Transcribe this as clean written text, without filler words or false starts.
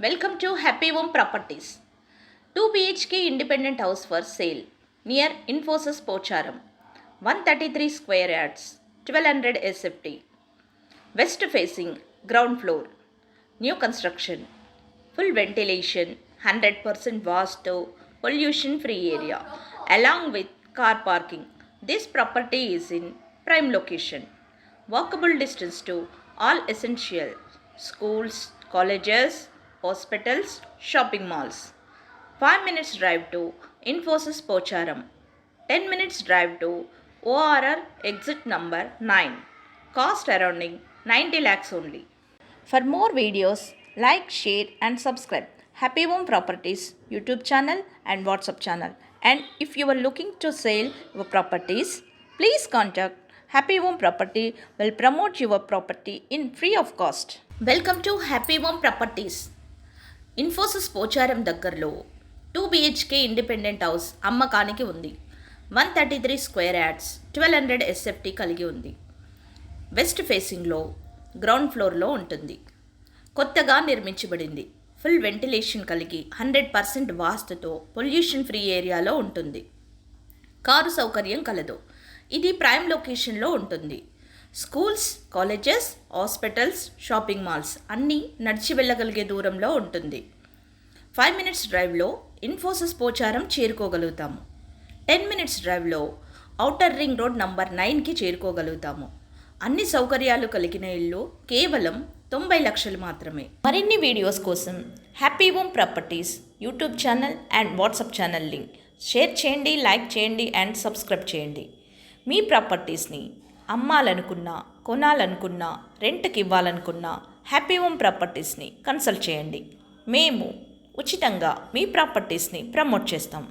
Welcome to Happy Home Properties. 2 BHK independent house for sale near Infosys Pocharam. 133 square yards, 1200 SFT. West facing, ground floor. New construction. Full ventilation, 100% vastu, pollution free area, along with car parking. This property is in prime location. Walkable distance to all essential schools, colleges, hospitals, shopping malls. 5 minutes drive to Infosys Pocharam. 10 minutes drive to ORR exit number 9. Cost surrounding 90 lakhs only. For more videos, like, share and subscribe Happy Home Properties YouTube channel and WhatsApp channel. And if you are looking to sell your properties, please contact Happy Home Property will promote your property in free of cost. Welcome to Happy Home Properties. Infosys Pocharam దగ్గరలో 2 BHK independent house అమ్మకానికి ఉంది. 133 square yards, 1200 SFT కలిగి ఉంది. West ఫేసింగ్లో ground ఫ్లోర్లో ఉంటుంది. కొత్తగా నిర్మించబడింది. ఫుల్ వెంటిలేషన్ కలిగి 100% వాస్తుతో పొల్యూషన్ ఫ్రీ ఏరియాలో ఉంటుంది. కారు సౌకర్యం కలదు. ఇది ప్రైమ్ లొకేషన్లో ఉంటుంది. Schools, colleges, hospitals, shopping malls అన్నీ నడిచి వెళ్ళగలిగే దూరంలో ఉంటుంది. 5 minutes డ్రైవ్లో ఇన్ఫోసిస్ పోచారం చేరుకోగలుగుతాము. 10 minutes డ్రైవ్లో ఔటర్ రింగ్ రోడ్ నంబర్ 9కి చేరుకోగలుగుతాము. అన్ని సౌకర్యాలు కలిగిన ఇల్లు కేవలం 90 లక్షలు మాత్రమే. మరిన్ని వీడియోస్ కోసం happy home properties YouTube channel and WhatsApp channel link share చేయండి, లైక్ చేయండి అండ్ సబ్స్క్రైబ్ చేయండి. మీ ప్రాపర్టీస్ని అమ్మాలనుకున్నా, కొనాలనుకున్నా, రెంట్కి ఇవ్వాలనుకున్నా హ్యాపీ హోమ్ ప్రాపర్టీస్ని కన్సల్ట్ చేయండి. మేము ఉచితంగా మీ ప్రాపర్టీస్ని ప్రమోట్ చేస్తాం.